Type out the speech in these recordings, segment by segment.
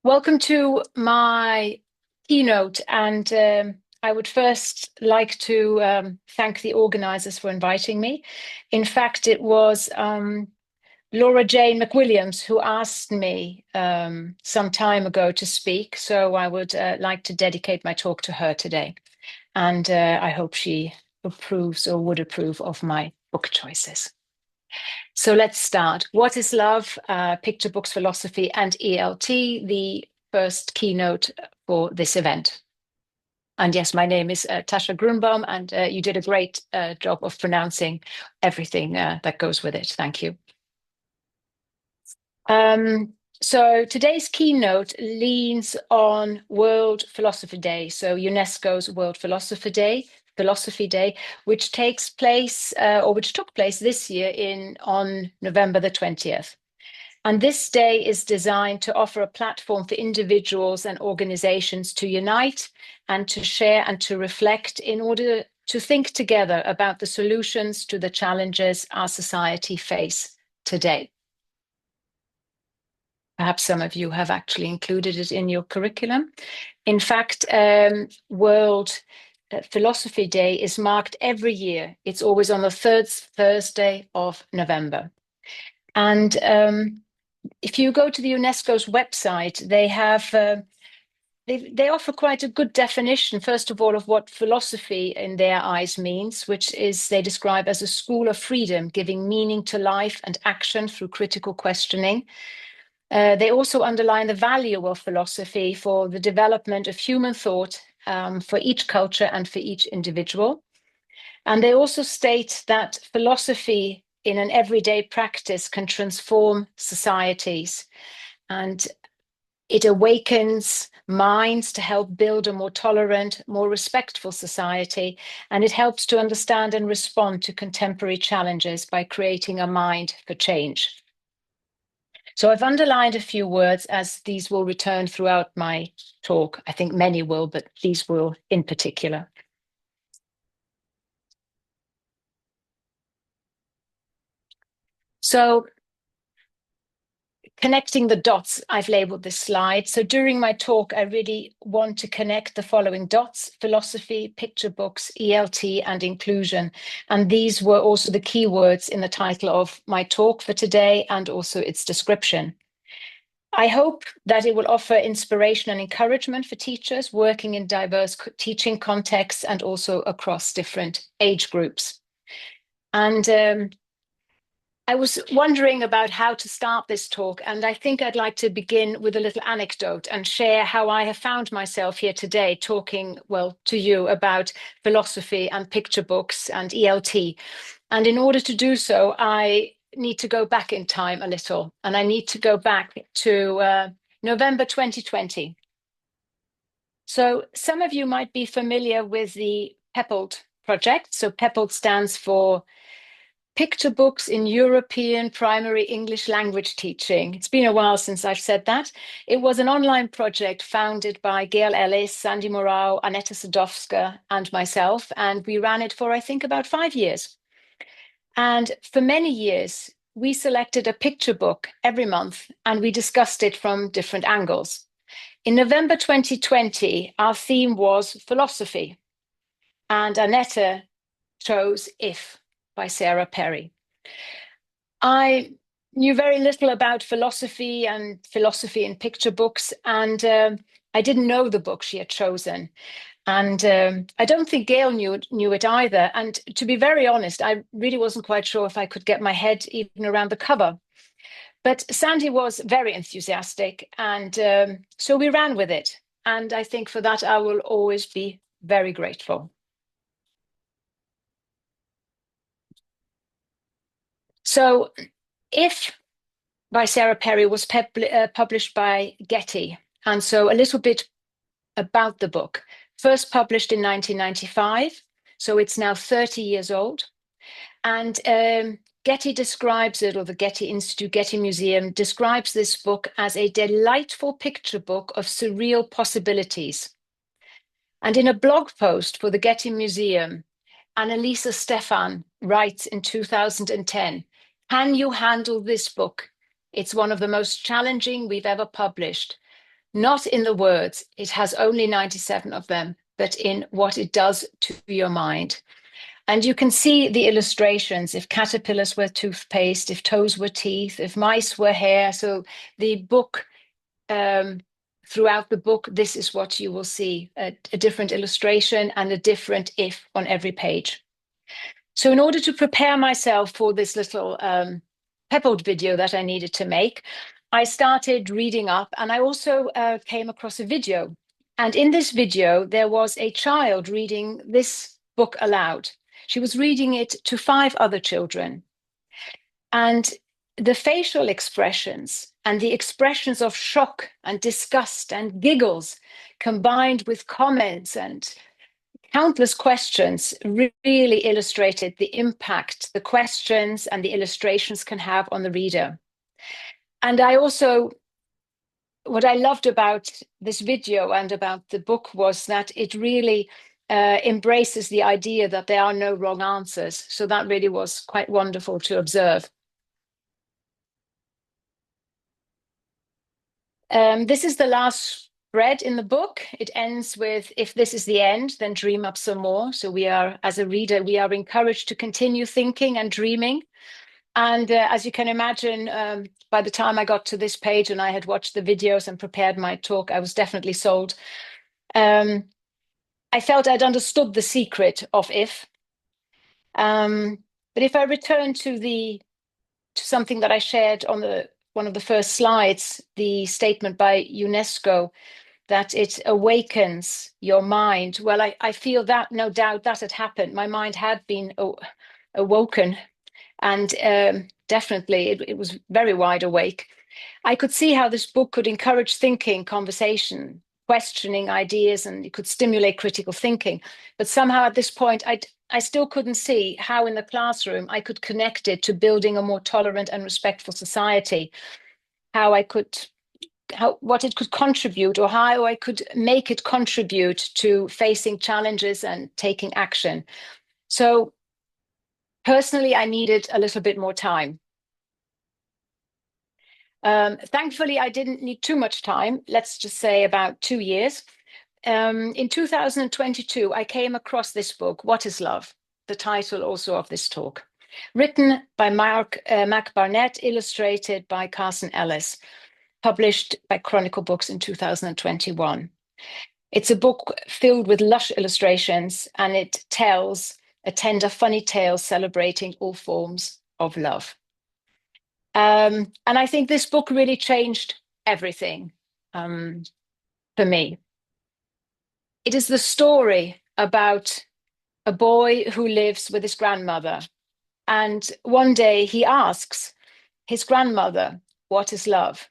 Welcome to my keynote, and I would first like to thank the organizers for inviting me. In fact, it was Laura Jane McWilliams who asked me some time ago to speak, so I would like to dedicate my talk to her today. And I hope she approves or would approve of my book choices. So let's start. What is love? Picture books, philosophy, and ELT, the first keynote for this event. And yes, my name is Tatia Gruenbaum, and you did a great job of pronouncing everything that goes with it. Thank you. So today's keynote leans on World Philosophy Day, so UNESCO's World Philosophy Day, which takes place or which took place this year on November the 20th. And this day is designed to offer a platform for individuals and organizations to unite and to share and to reflect in order to think together about the solutions to the challenges our society face today. Perhaps some of you have actually included it in your curriculum. In fact, World Philosophy Day is marked every year. It's always on the third Thursday of November. And if you go to the UNESCO's website, they have they offer quite a good definition, first of all, of what philosophy in their eyes means, which is they describe as a school of freedom, giving meaning to life and action through critical questioning. They also underline the value of philosophy for the development of human thought for each culture and for each individual. And they also state that philosophy in an everyday practice can transform societies, and it awakens minds to help build a more tolerant, more respectful society, and it helps to understand and respond to contemporary challenges by creating a mind for change. So I've underlined a few words as these will return throughout my talk. I think many will, but these will in particular. So connecting the dots, I've labeled this slide. So during my talk, I really want to connect the following dots: philosophy, picture books, ELT, and inclusion. And these were also the keywords in the title of my talk for today and also its description. I hope that it will offer inspiration and encouragement for teachers working in diverse teaching contexts and also across different age groups. And I was wondering about how to start this talk, and I think I'd like to begin with a little anecdote and share how I have found myself here today talking, well, to you about philosophy and picture books and ELT. And in order to do so, I need to go back in time a little, and I need to go back to November 2020. So some of you might be familiar with the PEPLD project. So PEPLD stands for Picture Books in European Primary English Language Teaching. It's been a while since I've said that. It was an online project founded by Gail Ellis, Sandy Morau, Aneta Sadowska, and myself, and we ran it for, I think, about 5 years. And for many years, we selected a picture book every month and we discussed it from different angles. In November 2020, our theme was philosophy, and Aneta chose If by Sarah Perry. I knew very little about philosophy in picture books, and I didn't know the book she had chosen. And I don't think Gail knew it either. And to be very honest, I really wasn't quite sure if I could get my head even around the cover. But Sandy was very enthusiastic, and so we ran with it. And I think for that, I will always be very grateful. So If by Sarah Perry was published by Getty. And so a little bit about the book. First published in 1995, so it's now 30 years old. And Getty describes it, or the Getty Institute, Getty Museum, describes this book as a delightful picture book of surreal possibilities. And in a blog post for the Getty Museum, Annalisa Stefan writes in 2010, "Can you handle this book? It's one of the most challenging we've ever published. not in the words, it has only 97 of them, but in what it does to your mind. And you can see the illustrations, if caterpillars were toothpaste, if toes were teeth, if mice were hair. So the book, throughout the book, this is what you will see, a different illustration and a different if on every page. So in order to prepare myself for this little peppered video that I needed to make, I started reading up, and I also came across a video. And in this video, there was a child reading this book aloud. She was reading it to 5 other children. And the facial expressions and the expressions of shock and disgust and giggles, combined with comments and countless questions, really illustrated the impact the questions and the illustrations can have on the reader. And what I loved about this video and about the book was that it really embraces the idea that there are no wrong answers. So that really was quite wonderful to observe. This is the last spread in the book. It ends with, if this is the end, then dream up some more. So we are, as a reader, we are encouraged to continue thinking and dreaming. And as you can imagine, by the time I got to this page and I had watched the videos and prepared my talk, I was definitely sold. I felt I'd understood the secret of if. But if I return to something that I shared on one of the first slides, the statement by UNESCO that it awakens your mind. Well, I feel that no doubt that had happened. My mind had been awoken, and definitely it was very wide awake. I could see how this book could encourage thinking, conversation, questioning ideas, and it could stimulate critical thinking. But somehow at this point, I still couldn't see how in the classroom I could connect it to building a more tolerant and respectful society, what it could contribute, or how I could make it contribute to facing challenges and taking action. So personally, I needed a little bit more time. Thankfully, I didn't need too much time. Let's just say about 2 years. In 2022, I came across this book, What is Love? The title also of this talk. Written by Mac Barnett, illustrated by Carson Ellis, published by Chronicle Books in 2021. It's a book filled with lush illustrations, and it tells a tender, funny tale celebrating all forms of love. And I think this book really changed everything for me. It is the story about a boy who lives with his grandmother. And one day he asks his grandmother, what is love?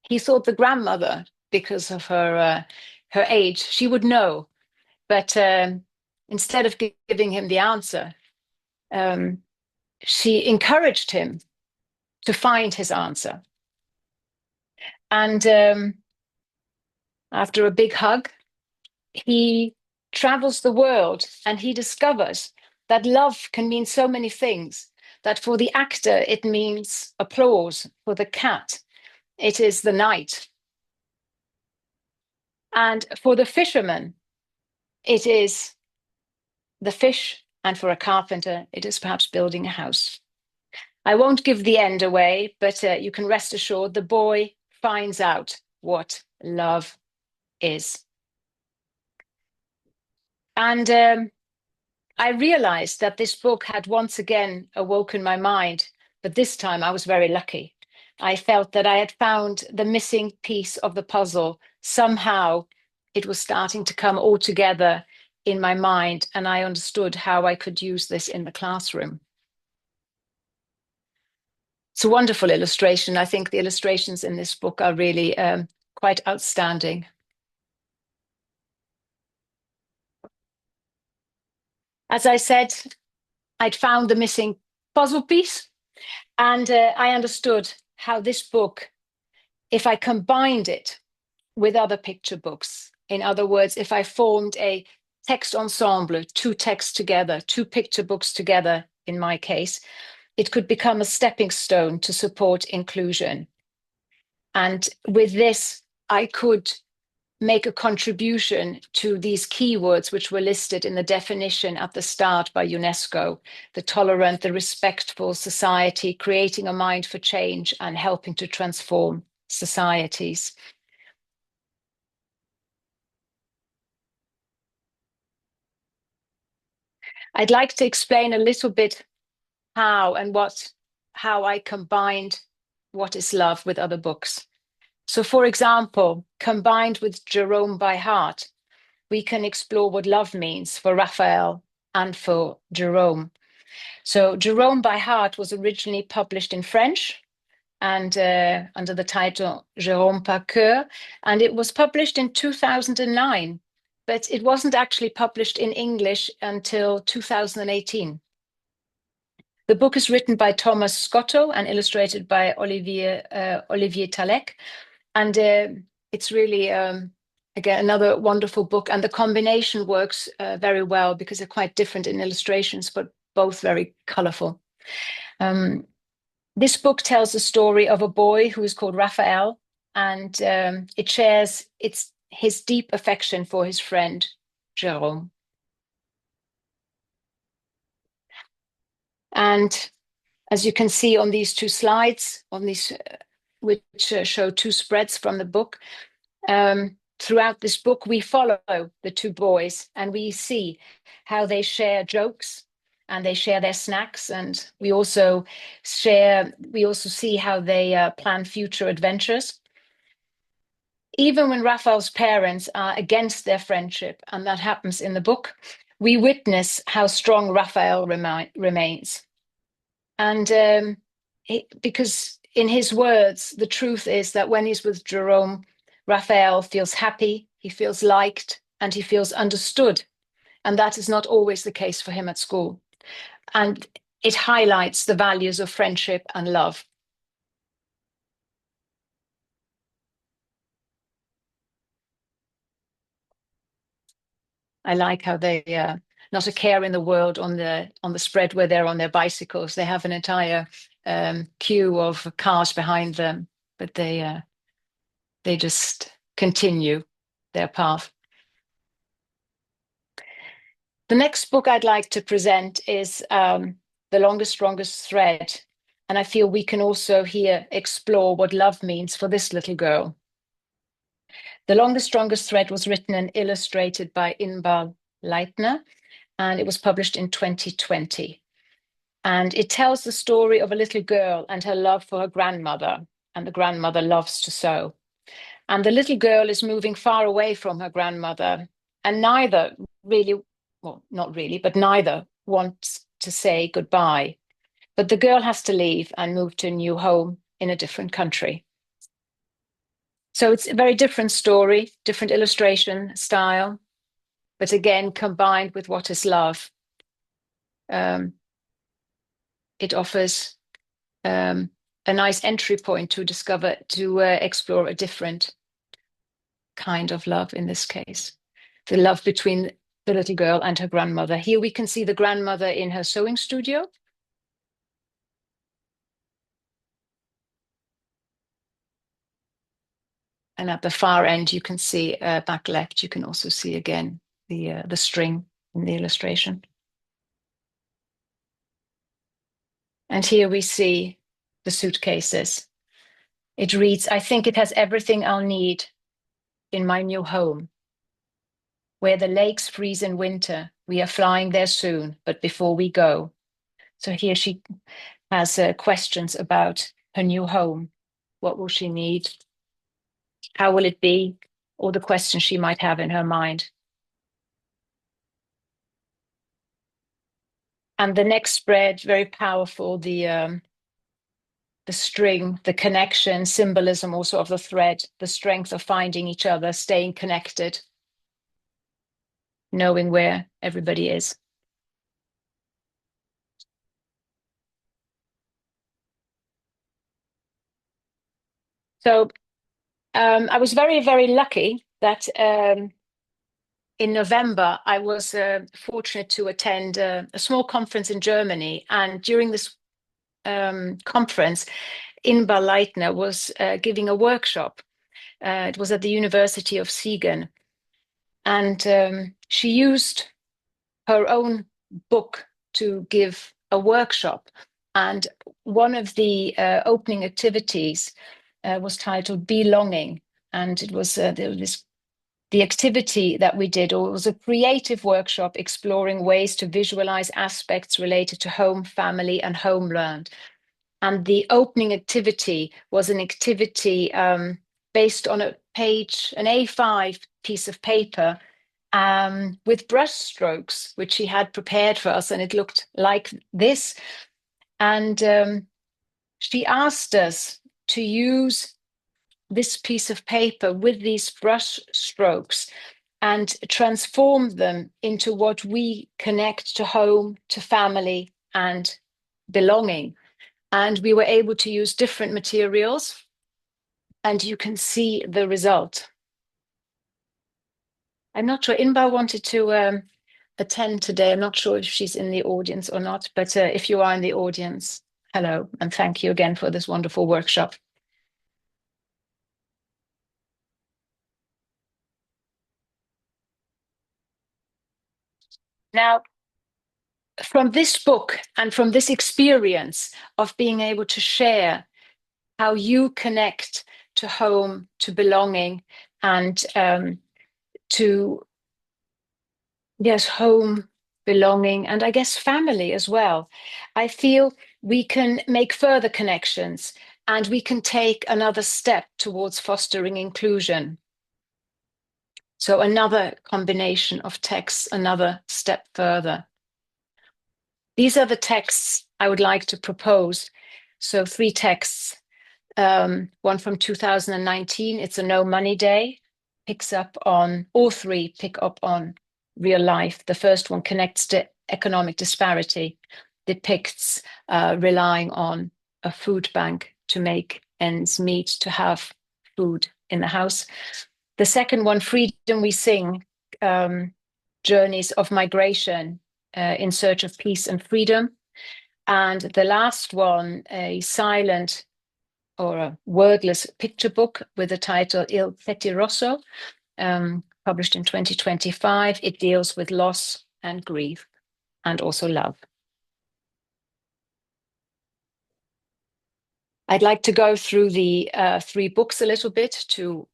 He thought the grandmother, because of her age, she would know. But instead of giving him the answer, she encouraged him to find his answer. And after a big hug, he travels the world and he discovers that love can mean so many things, that for the actor, it means applause. For the cat, it is the night. And for the fisherman, it is the fish. And for a carpenter, it is perhaps building a house. I won't give the end away, but you can rest assured the boy finds out what love is. And I realized that this book had once again awoken my mind, but this time I was very lucky. I felt that I had found the missing piece of the puzzle. Somehow it was starting to come all together in my mind, and I understood how I could use this in the classroom. It's a wonderful illustration. I think the illustrations in this book are really quite outstanding. As I said, I'd found the missing puzzle piece, and I understood how this book, if I combined it with other picture books, in other words, if I formed a text ensemble, 2 texts together, 2 picture books together, in my case, it could become a stepping stone to support inclusion. And with this, I could make a contribution to these keywords which were listed in the definition at the start by UNESCO: the tolerant, the respectful society, creating a mind for change and helping to transform societies. I'd like to explain a little bit how I combined What is Love with other books. So, for example, combined with Jerome by Heart, we can explore what love means for Raphael and for Jerome. So Jerome by Heart was originally published in French and under the title Jérôme par cœur, and it was published in 2009, but it wasn't actually published in English until 2018. The book is written by Thomas Scotto and illustrated by Olivier Talek, and it's really, again, another wonderful book, and the combination works very well because they're quite different in illustrations, but both very colorful. This book tells the story of a boy who is called Raphael, and it shares his deep affection for his friend, Jérôme. And as you can see on these two slides, which show two spreads from the book, throughout this book, we follow the two boys and we see how they share jokes and they share their snacks. And we also see how they plan future adventures. Even when Raphael's parents are against their friendship, and that happens in the book, we witness how strong Raphael remains. And because in his words, the truth is that when he's with Jerome, Raphael feels happy, he feels liked, and he feels understood. And that is not always the case for him at school. And it highlights the values of friendship and love. I like how they not a care in the world on the spread where they're on their bicycles. They have an entire queue of cars behind them, but they just continue their path. The next book I'd like to present is The Longest, Strongest Thread. And I feel we can also here explore what love means for this little girl. The Longest, Strongest Thread was written and illustrated by Inbal Leitner, and it was published in 2020. And it tells the story of a little girl and her love for her grandmother, and the grandmother loves to sew. And the little girl is moving far away from her grandmother, and neither really, well, not really, but neither wants to say goodbye. But the girl has to leave and move to a new home in a different country. So it's a very different story, different illustration style, but again, combined with What is Love. It offers a nice entry point to explore a different kind of love in this case. The love between the little girl and her grandmother. Here we can see the grandmother in her sewing studio. And at the far end, you can see back left, you can also see again the string in the illustration. And here we see the suitcases. It reads, "I think it has everything I'll need in my new home. Where the lakes freeze in winter, we are flying there soon, but before we go." So here she has questions about her new home. What will she need? How will it be? All the questions she might have in her mind. And the next spread, very powerful, the string, the connection, symbolism also of the thread, the strength of finding each other, staying connected, knowing where everybody is. So I was very, very lucky that in November, I was fortunate to attend a small conference in Germany. And during this conference, Inbal Leitner was giving a workshop. It was at the University of Siegen. And she used her own book to give a workshop. And one of the opening activities was titled Belonging. And it was the activity that we did, or it was a creative workshop exploring ways to visualize aspects related to home, family, and homeland. And the opening activity was an activity based on an A5 piece of paper with brush strokes, which she had prepared for us, and it looked like this. And she asked us to use this piece of paper with these brush strokes and transform them into what we connect to home, to family, and belonging. And we were able to use different materials, and you can see the result. I'm not sure, Inba wanted to attend today. I'm not sure if she's in the audience or not, but if you are in the audience, hello, and thank you again for this wonderful workshop. Now, from this book and from this experience of being able to share how you connect to home, to belonging, and to, yes, home, belonging, and I guess family as well, I feel we can make further connections and we can take another step towards fostering inclusion. So another combination of texts, another step further. These are the texts I would like to propose. So 3 texts, one from 2019, it's a No Money Day, picks up on, all 3 pick up on real life. The first one connects to economic disparity, depicts relying on a food bank to make ends meet, to have food in the house. The second one, Freedom We Sing, journeys of migration in search of peace and freedom. And the last one, a silent or a wordless picture book with the title Il Pettirosso, published in 2025. It deals with loss and grief and also love. I'd like to go through the 3 books a little bit to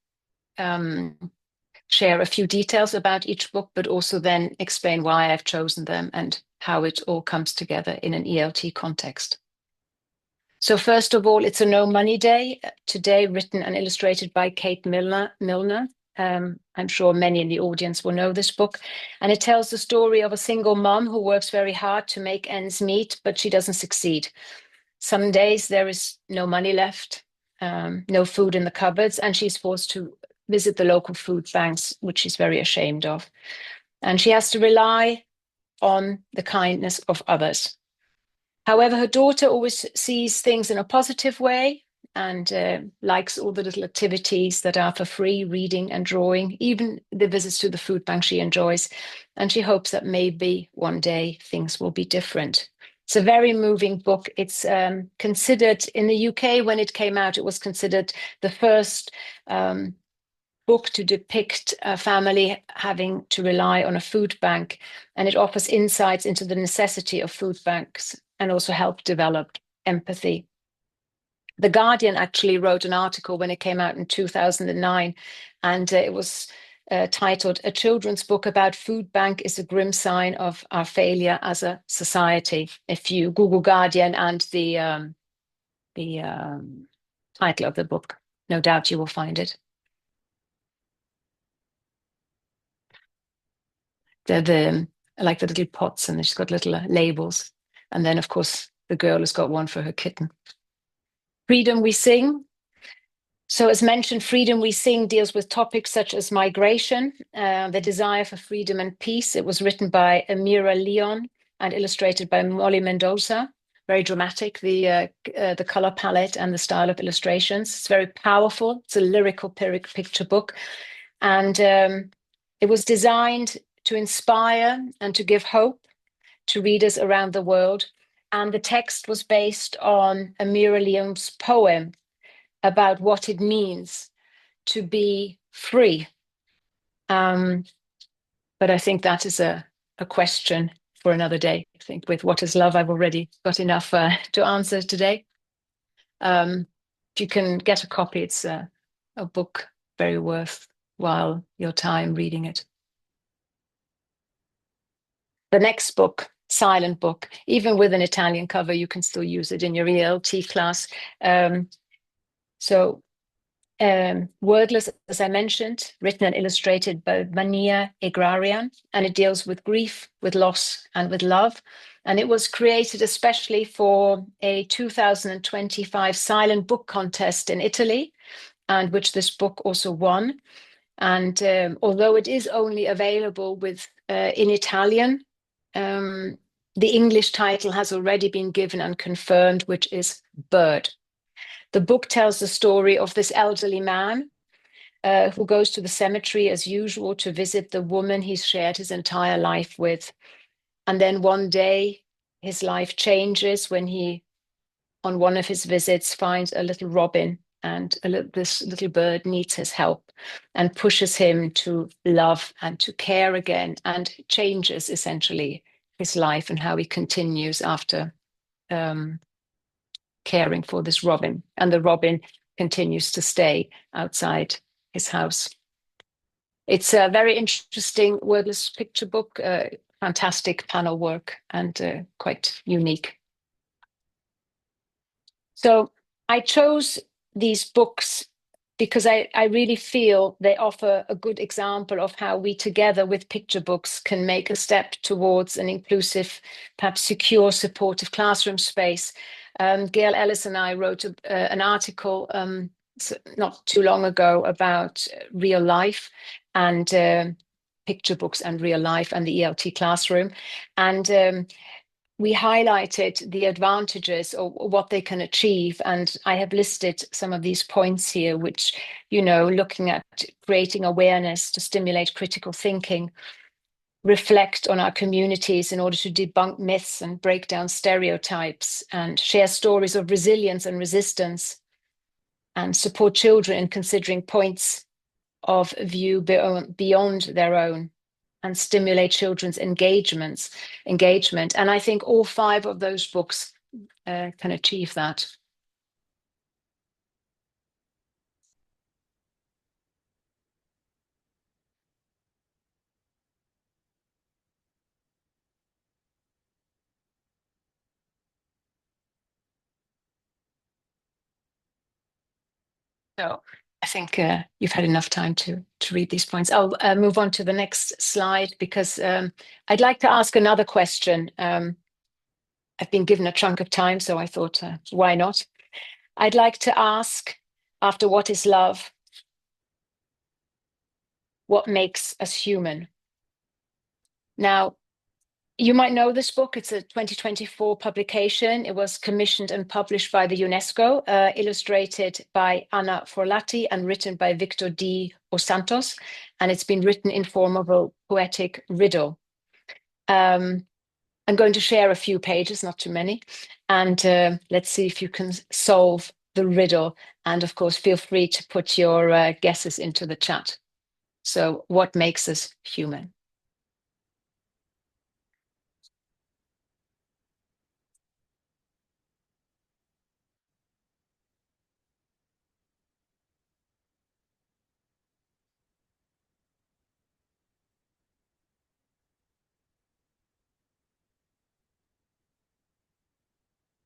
share a few details about each book, but also then explain why I've chosen them and how it all comes together in an ELT context. So first of all, it's a No Money Day today, written and illustrated by Kate Milner. I'm sure many in the audience will know this book. And it tells the story of a single mom who works very hard to make ends meet, but she doesn't succeed. Some days there is no money left, no food in the cupboards, and she's forced to visit the local food banks, which she's very ashamed of. And she has to rely on the kindness of others. However, her daughter always sees things in a positive way and likes all the little activities that are for free, reading and drawing, even the visits to the food bank she enjoys. And she hopes that maybe one day things will be different. It's a very moving book. It's considered, in the UK when it came out, it was considered the first book to depict a family having to rely on a food bank, and it offers insights into the necessity of food banks and also help develop empathy. The Guardian actually wrote an article when it came out in 2009, and it was titled "A Children's Book About Food Bank is a Grim Sign of Our Failure as a Society." If you Google Guardian and the title of the book, no doubt you will find it. The like the little pots, and she's got little labels. And then, of course, the girl has got one for her kitten. Freedom We Sing. So as mentioned, Freedom We Sing deals with topics such as migration, the desire for freedom and peace. It was written by Amira Leon and illustrated by Molly Mendoza. Very dramatic, the color palette and the style of illustrations. It's very powerful. It's a lyrical picture book. And it was designed to inspire and to give hope to readers around the world. And the text was based on Amira Leon's poem about what it means to be free? But I think that is a question for another day. I think with what is love, I've already got enough to answer today. If you can get a copy, it's a book very worthwhile your time reading it. The next book, silent book, even with an Italian cover, you can still use it in your ELT class. Wordless, as I mentioned, written and illustrated by Mania Agrarian, and it deals with grief, with loss, and with love. And it was created especially for a 2025 silent book contest in Italy, and which this book also won. And although it is only available in Italian, the English title has already been given and confirmed, which is Bird. The book tells the story of this elderly man who goes to the cemetery as usual to visit the woman he's shared his entire life with. And then one day his life changes when he, on one of his visits, finds a little robin, and this little bird needs his help and pushes him to love and to care again, and changes essentially his life and how he continues after caring for this robin. And the robin continues to stay outside his house. It's a very interesting wordless picture book, fantastic panel work, and quite unique. So I chose these books because I really feel they offer a good example of how we together with picture books can make a step towards an inclusive, perhaps secure, supportive classroom space. Gail Ellis and I wrote an article not too long ago about real life and picture books and real life and the ELT classroom. And we highlighted the advantages or what they can achieve. And I have listed some of these points here, which, looking at creating awareness to stimulate critical thinking, reflect on our communities in order to debunk myths and break down stereotypes, and share stories of resilience and resistance, and support children in considering points of view beyond their own, and stimulate children's engagement. And I think all 5 of those books can achieve that. So I think you've had enough time to read these points. I'll move on to the next slide because I'd like to ask another question. I've been given a chunk of time, so I thought, why not? I'd like to ask, after what is love, what makes us human? Now, you might know this book. It's a 2024 publication. It was commissioned and published by the UNESCO, illustrated by Anna Forlatti and written by Victor D. Os Santos. And it's been written in form of a poetic riddle. I'm going to share a few pages, not too many. And let's see if you can solve the riddle. And of course, feel free to put your guesses into the chat. So what makes us human?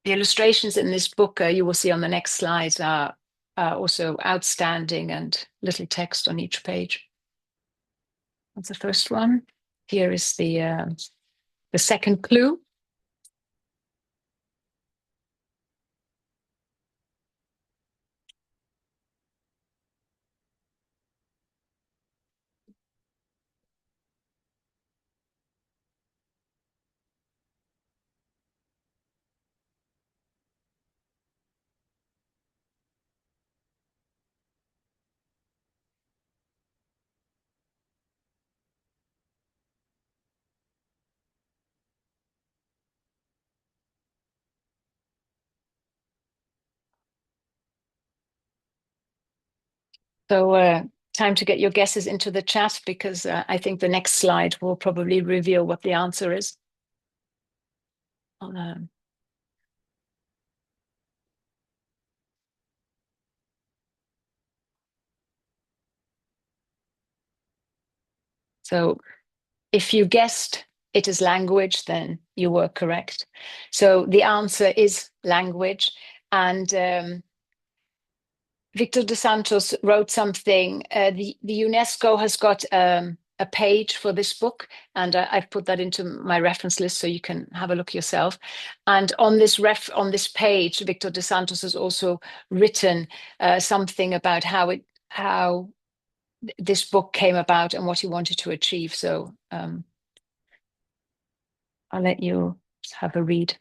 The illustrations in this book, you will see on the next slide, are also outstanding, and little text on each page. That's the first one. Here is the second clue. So time to get your guesses into the chat, because I think the next slide will probably reveal what the answer is. So if you guessed it is language, then you were correct. So the answer is language. And Victor dos Santos wrote something. The UNESCO has got a page for this book, and I've put that into my reference list so you can have a look yourself. And on this page, Victor dos Santos has also written something about how this book came about and what he wanted to achieve. So I'll let you have a read.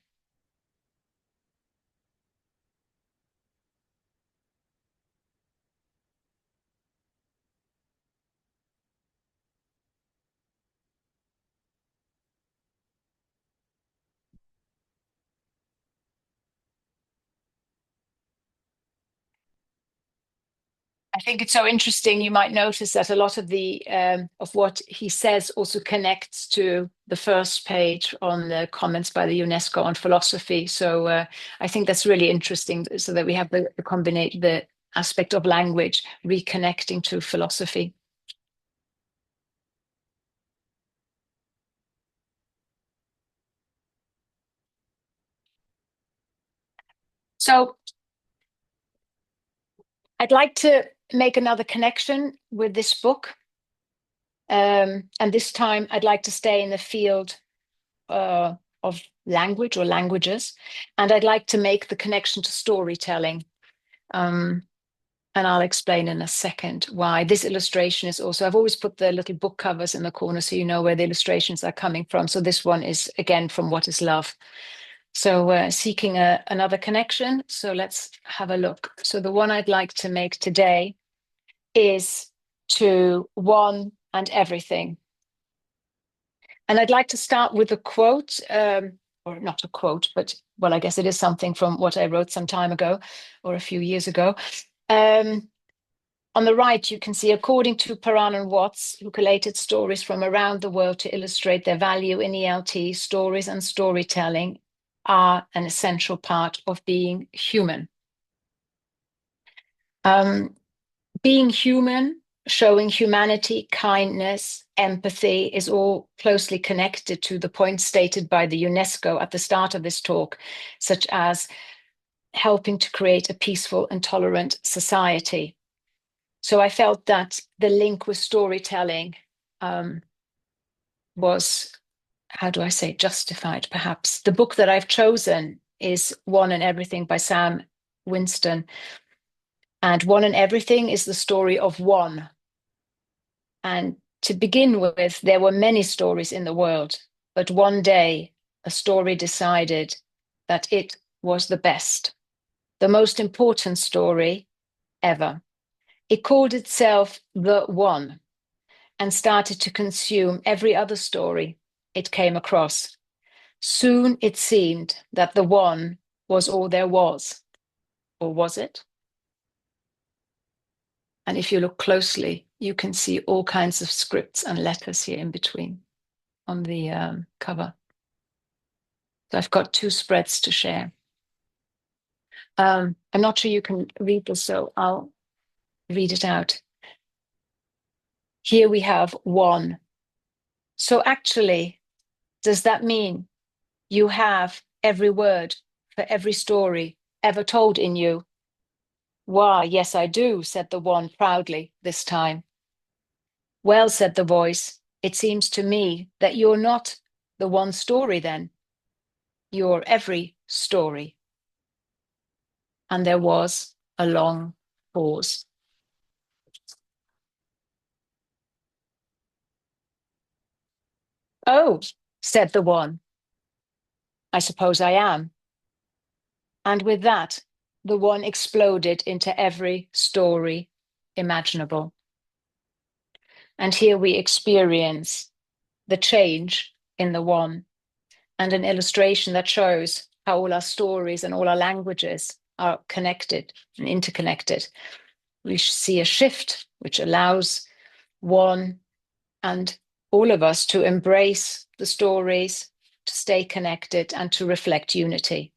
I think it's so interesting. You might notice that a lot of the of what he says also connects to the first page on the comments by the UNESCO on philosophy. So I think that's really interesting. So that we have the aspect of language reconnecting to philosophy. So I'd like to make another connection with this book. And this time I'd like to stay in the field of language or languages. And I'd like to make the connection to storytelling. And I'll explain in a second why. This illustration is also, I've always put the little book covers in the corner so you know where the illustrations are coming from. So this one is, again, from What is Love? So seeking another connection. So let's have a look. So the one I'd like to make today is to one and everything. And I'd like to start with a quote, or not a quote, but, well, I guess it is something from what I wrote some time ago or a few years ago. On the right, you can see, according to Paran and Watts, who collated stories from around the world to illustrate their value in ELT, stories and storytelling are an essential part of being human. Being human, showing humanity, kindness, empathy is all closely connected to the points stated by the UNESCO at the start of this talk, such as helping to create a peaceful and tolerant society. So I felt that the link with storytelling was, how do I say, justified, perhaps. The book that I've chosen is One and Everything by Sam Winston. And One and Everything is the story of one. And to begin with, there were many stories in the world, but one day a story decided that it was the best, the most important story ever. It called itself The One and started to consume every other story it came across. Soon it seemed that the one was all there was. Or was it? And if you look closely, you can see all kinds of scripts and letters here in between on the cover. So I've got two spreads to share. I'm not sure you can read this, so I'll read it out. Here we have one. So actually, does that mean you have every word for every story ever told in you? Why, yes, I do, said the one proudly this time. Well, said the voice, it seems to me that you're not the one story then. You're every story. And there was a long pause. Oh, said the one, I suppose I am. And with that, the one exploded into every story imaginable. And here we experience the change in the one, and an illustration that shows how all our stories and all our languages are connected and interconnected. we see a shift which allows one and all of us to embrace the stories, to stay connected, and to reflect unity.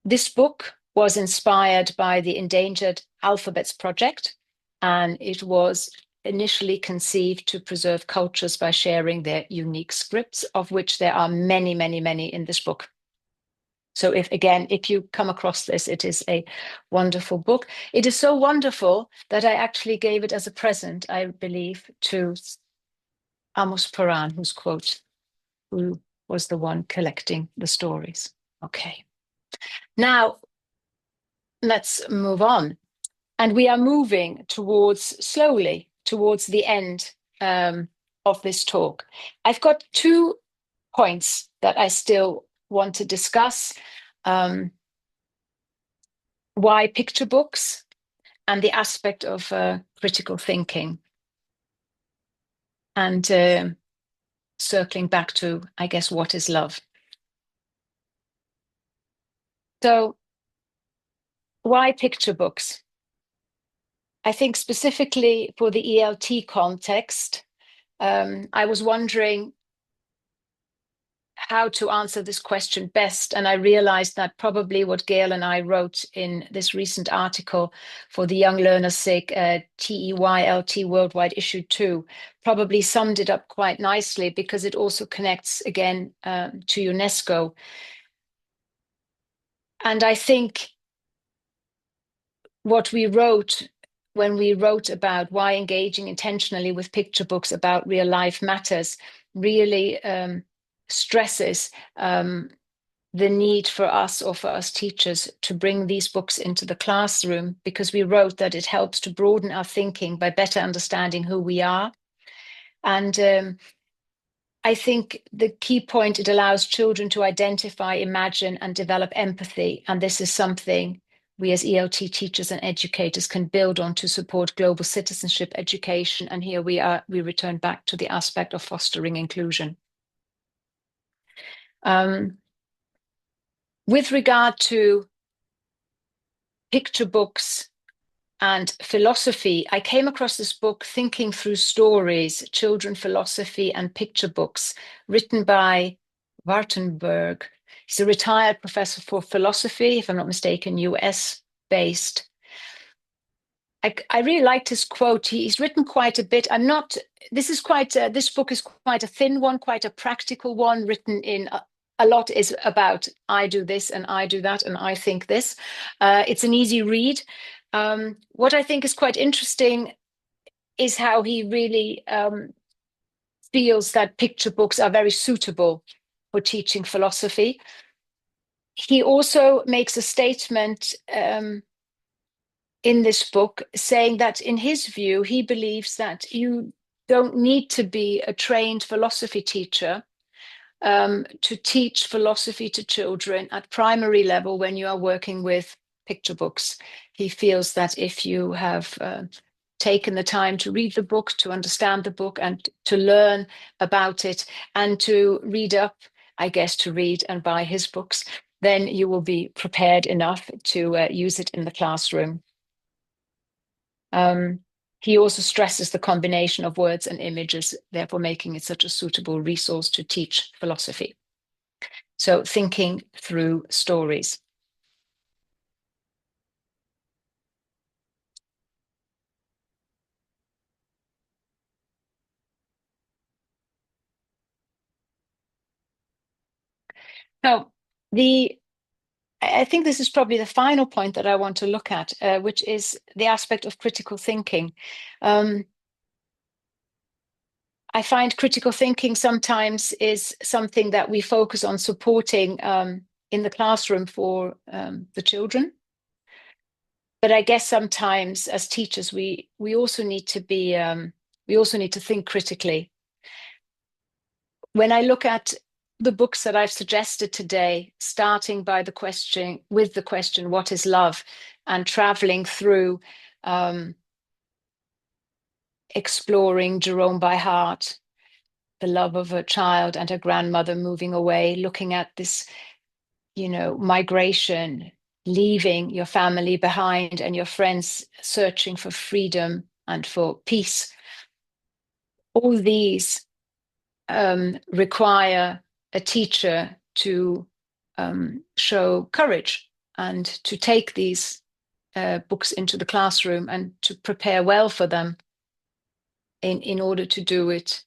This book was inspired by the Endangered Alphabets Project, and it was initially conceived to preserve cultures by sharing their unique scripts, of which there are many, many, many in this book. So if you come across this, it is a wonderful book. It is so wonderful that I actually gave it as a present, I believe, to Amos Paran, who was the one collecting the stories. Okay. Now, let's move on. And we are moving slowly towards the end of this talk. I've got 2 points that I still want to discuss. Why picture books and the aspect of critical thinking. And circling back to, I guess, what is love? So, why picture books? I think specifically for the ELT context, I was wondering how to answer this question best. And I realized that probably what Gail and I wrote in this recent article for the Young Learner's Sake, TEYLT Worldwide Issue 2, probably summed it up quite nicely, because it also connects again to UNESCO. And I think what we wrote when we wrote about why engaging intentionally with picture books about real life matters really stresses the need for us, or for us teachers, to bring these books into the classroom, because we wrote that it helps to broaden our thinking by better understanding who we are. And I think the key point, it allows children to identify, imagine, and develop empathy. And this is something we as ELT teachers and educators can build on to support global citizenship education. And here we return back to the aspect of fostering inclusion. With regard to picture books and philosophy, I came across this book, Thinking Through Stories, Children, Philosophy and Picture Books, written by Wartenberg. He's a retired professor for philosophy, if I'm not mistaken, US-based. I really liked his quote. He's written quite a bit. This book is quite a thin one, quite a practical one, written in a lot is about I do this and I do that and I think this. It's an easy read. What I think is quite interesting is how he really feels that picture books are very suitable for teaching philosophy. He also makes a statement in this book saying that, in his view, he believes that you don't need to be a trained philosophy teacher to teach philosophy to children at primary level when you are working with picture books. He feels that if you have taken the time to read the book, to understand the book, and to learn about it, and to read up, I guess, to read and buy his books, then you will be prepared enough to use it in the classroom. He also stresses the combination of words and images, therefore making it such a suitable resource to teach philosophy. So, thinking through stories. Now, I think this is probably the final point that I want to look at, which is the aspect of critical thinking. I find critical thinking sometimes is something that we focus on supporting in the classroom for the children. But I guess sometimes as teachers, we also need to think critically. When I look at the books that I've suggested today, starting by the question, what is love, and traveling through exploring Jerome by heart, the love of a child and her grandmother moving away, looking at this, migration, leaving your family behind and your friends searching for freedom and for peace. All these require a teacher to show courage and to take these books into the classroom and to prepare well for them in order to do it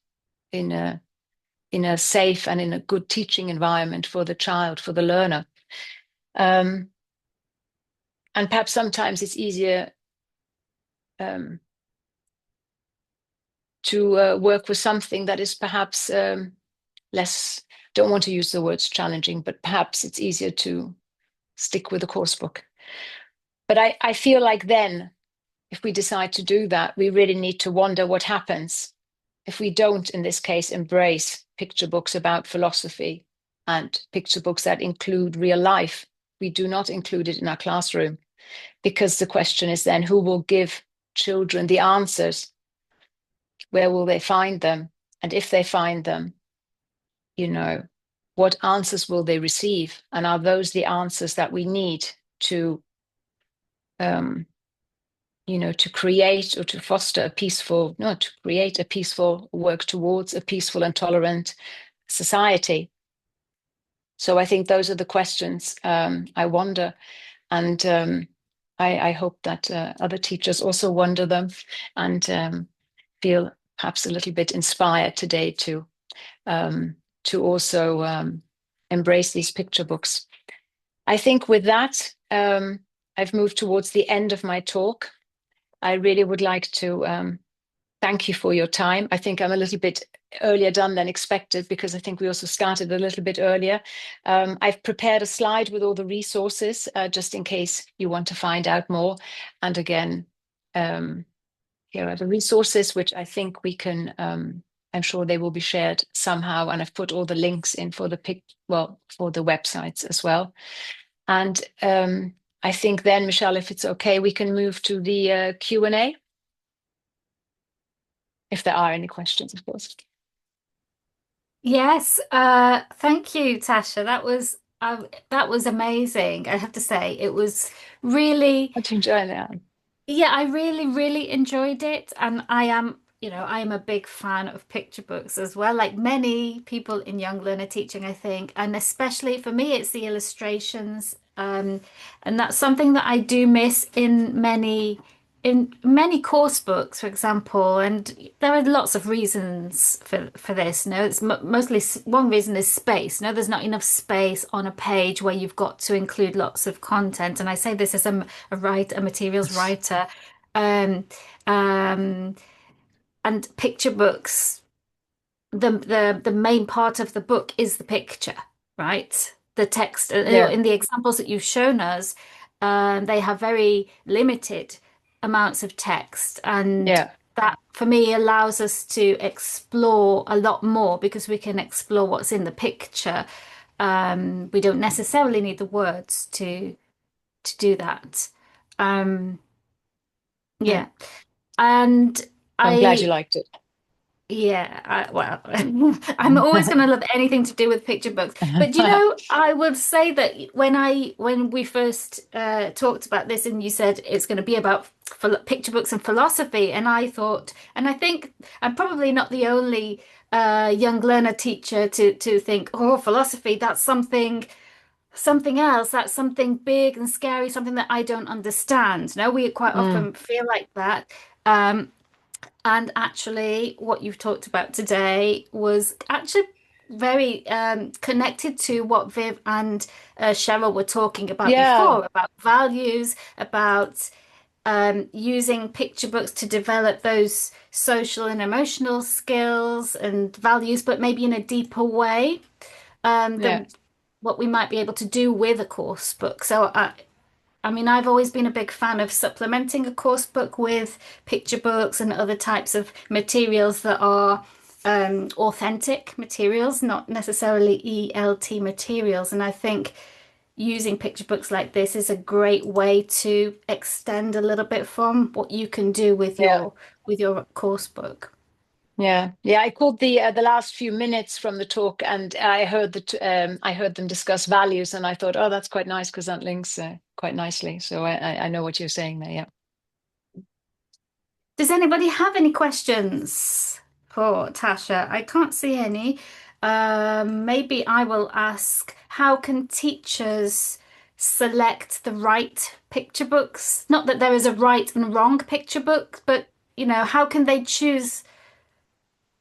in a safe and in a good teaching environment for the child, for the learner. And perhaps sometimes it's easier to work with something that is perhaps less, don't want to use the words challenging, but perhaps it's easier to stick with the course book. But I feel like then, if we decide to do that, we really need to wonder what happens if we don't, in this case, embrace picture books about philosophy and picture books that include real life. We do not include it in our classroom, because the question is then, who will give children the answers? Where will they find them? And if they find them, what answers will they receive? And are those the answers that we need to to create or to foster a peaceful, no, to create a peaceful, work towards a peaceful and tolerant society? So I think those are the questions I wonder. And I hope that other teachers also wonder them and feel perhaps a little bit inspired today to also embrace these picture books. I think with that, I've moved towards the end of my talk. I really would like to thank you for your time. I think I'm a little bit earlier done than expected, because I think we also started a little bit earlier. I've prepared a slide with all the resources, just in case you want to find out more. And again, here are the resources, which I think we can, I'm sure they will be shared somehow. And I've put all the links in for for the websites as well. And I think then, Michelle, if it's okay, we can move to the Q&A. If there are any questions, of course. Yes, thank you, Tasha. That was amazing. I have to say, it was really, How'd you enjoy that? yeah, I really, really enjoyed it. And I am a big fan of picture books as well, like many people in young learner teaching, I think. And especially for me, it's the illustrations. And that's something that I do miss in many course books, for example. And there are lots of reasons for this. It's mostly one reason is space. There's not enough space on a page where you've got to include lots of content. And I say this as a materials writer. Um, um, and picture books, the main part of the book is the picture, right? The text. Yeah, In the examples that you've shown us, they have very limited amounts of text, and yeah, that for me allows us to explore a lot more because we can explore what's in the picture. We don't necessarily need the words to do that. Um, yeah. yeah, and I'm glad you I liked it. Yeah, well, I'm always going to love anything to do with picture books. But I would say that when we first talked about this, and you said it's going to be about picture books and philosophy, and I thought, and I think I'm probably not the only young learner teacher to think, oh, philosophy, that's something else, that's something big and scary, something that I don't understand. No, we quite Mm, often feel like that. Um, and actually, what you've talked about today was actually very connected to what Viv and Cheryl were talking about yeah, before, about values, about using picture books to develop those social and emotional skills and values, but maybe in a deeper way yeah, than what we might be able to do with a course book. I mean, I've always been a big fan of supplementing a course book with picture books and other types of materials that are authentic materials, not necessarily ELT materials. And I think using picture books like this is a great way to extend a little bit from what you can do yeah. with your course book. Yeah, yeah. I caught the last few minutes from the talk, and I heard them discuss values, and I thought, oh, that's quite nice because that links quite nicely. So I know what you're saying there. Yeah. Does anybody have any questions for Tasha? I can't see any. Maybe I will ask, how can teachers select the right picture books? Not that there is a right and wrong picture book, but how can they choose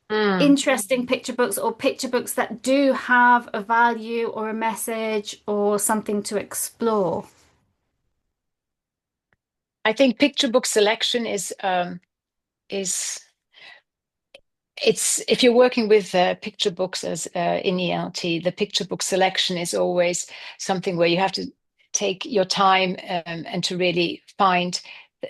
Mm. interesting picture books or picture books that do have a value or a message or something to explore? I think picture book selection is it's if you're working with picture books as in ELT, the picture book selection is always something where you have to take your time and to really find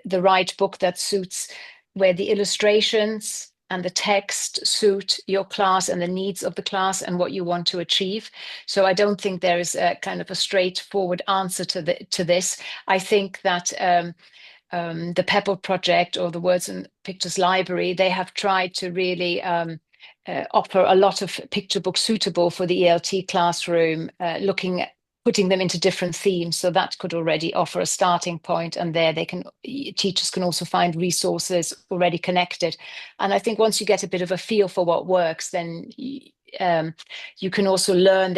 the right book that suits where the illustrations and the text suit your class and the needs of the class and what you want to achieve. So I don't think there is a kind of a straightforward answer to this. I think that the Pebble Project or the Words and Pictures Library, they have tried to really offer a lot of picture books suitable for the ELT classroom, putting them into different themes. So that could already offer a starting point, and there teachers can also find resources already connected. And I think once you get a bit of a feel for what works, then you can also learn.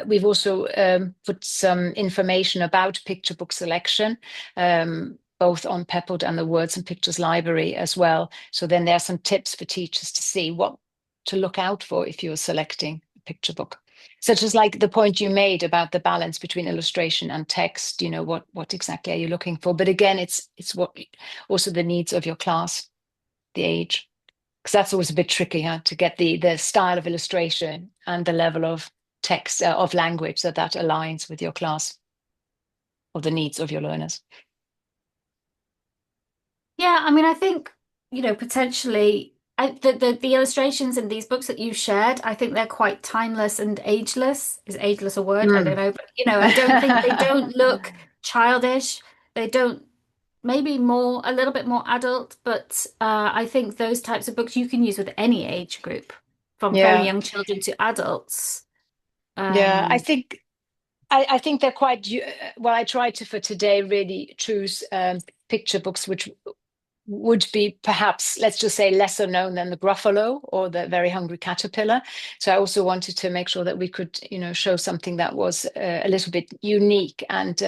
We've also put some information about picture book selection, both on Peppled and the Words and Pictures Library as well. So then there are some tips for teachers to see what to look out for if you're selecting a picture book. Such as like the point you made about the balance between illustration and text, what exactly are you looking for? But again, it's what also the needs of your class, the age. Because that's always a bit tricky, to get the style of illustration and the level of text of language that aligns with your class or the needs of your learners. Yeah, I mean, I think, potentially the illustrations in these books that you shared, I think they're quite timeless and ageless. Is ageless a word? I don't Mm. know, but I don't think they don't look childish. They don't, maybe more a little bit more adult, but I think those types of books you can use with any age group, from very Yeah, young children to adults. yeah. Um, I think they're well. I tried to for today really choose picture books which would be perhaps, let's just say, lesser known than the Gruffalo or the Very Hungry Caterpillar. So I also wanted to make sure that we could, show something that was a little bit unique. And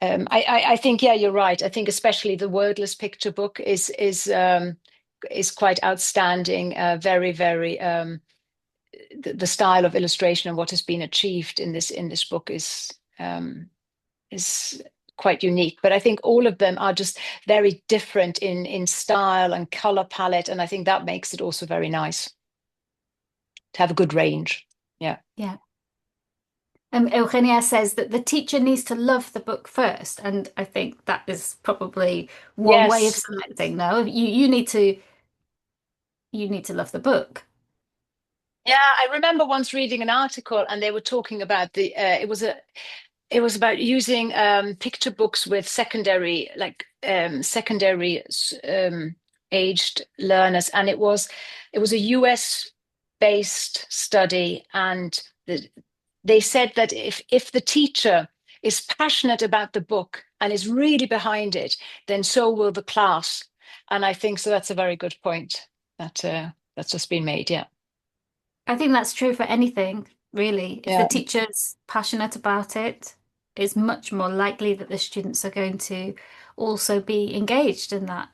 I think, yeah, you're right. I think especially the wordless picture book is quite outstanding. Very, very. The style of illustration and what has been achieved in this book is quite unique. But I think all of them are just very different in style and color palette, and I think that makes it also very nice to have a good range. Yeah. yeah. Eugenia says that the teacher needs to love the book first, and I think that is probably one way of Yes. selecting. No, you need to love the book. Yeah, I remember once reading an article, and they were talking about it was about using picture books with secondary aged learners, and it was a US based study, and they said that if the teacher is passionate about the book and is really behind it, then so will the class. And I think so. That's a very good point that's just been made. Yeah. I think that's true for anything, really. If the Yeah. teacher's passionate about it, it's much more likely that the students are going to also be engaged in that.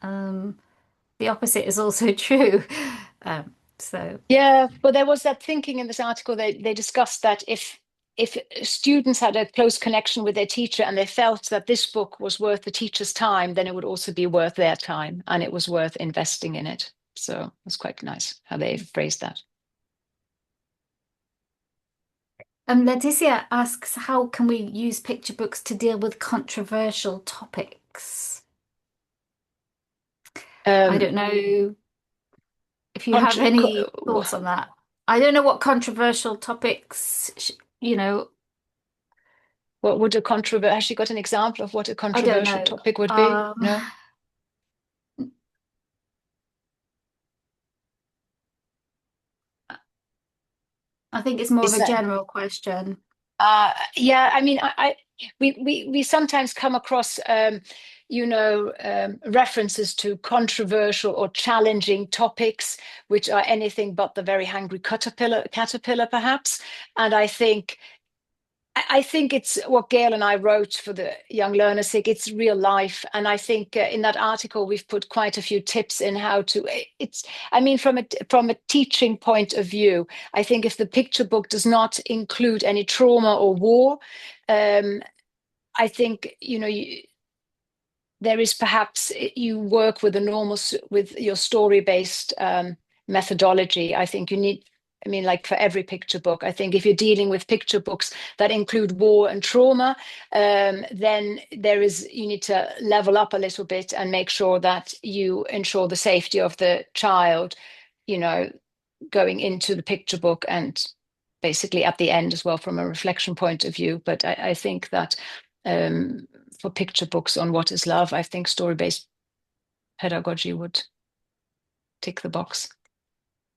The opposite is also true. So Yeah, but there was that thinking in this article. They discussed that if students had a close connection with their teacher and they felt that this book was worth the teacher's time, then it would also be worth their time and it was worth investing in it. So it's quite nice how they phrased that. Leticia asks, how can we use picture books to deal with controversial topics? I Um, don't know if you have contr- any co- thoughts on that. I don't know what controversial topics, you know, what would a controversial? Actually, got an example of what a I don't controversial know. topic would be? No. I think it's more of Is a that? general question. Yeah, I mean, we sometimes come across, references to controversial or challenging topics, which are anything but the very hungry caterpillar, perhaps. And I think it's what Gail and I wrote for the Young Learner SIG. It's real life, and I think in that article we've put quite a few tips in how to. It's, I mean, from a teaching point of view, I think if the picture book does not include any trauma or war, um, I think there is perhaps you work with a with your story-based methodology. I think you need. I mean, like for every picture book, I think if you're dealing with picture books that include war and trauma, then you need to level up a little bit and make sure that you ensure the safety of the child, you know, going into the picture book and basically at the end as well from a reflection point of view. But I think that for picture books on what is love, I think story-based pedagogy would tick the box.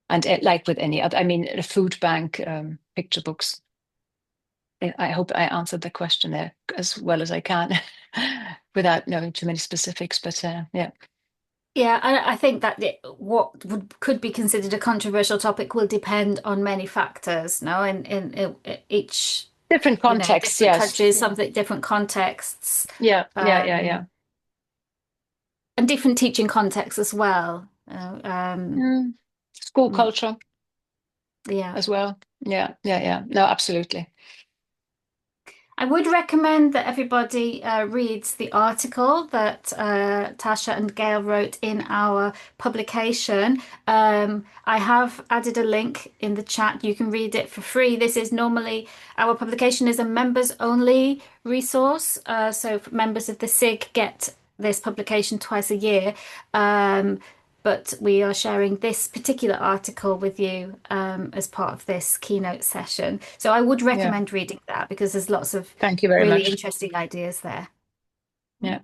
And like with any other, I mean, a food bank, picture books. I hope I answered the question there as well as I can without knowing too many specifics. But yeah. Yeah, I think that what could be considered a controversial topic will depend on many factors, no? In each, Different contexts, different yes. countries, something different contexts, Yeah, yeah, yeah, um, yeah. and different teaching contexts as well. School Mm, culture yeah. as well. Yeah, yeah, yeah. No, absolutely. I would recommend that everybody reads the article that Tasha and Gail wrote in our publication. I have added a link in the chat. You can read it for free. This is normally, our publication is a members only resource. So members of the SIG get this publication twice a year. But we are sharing this particular article with you as part of this keynote session. So I would Yeah. recommend reading that because there's lots of Thank you very really much. interesting ideas there. Yeah.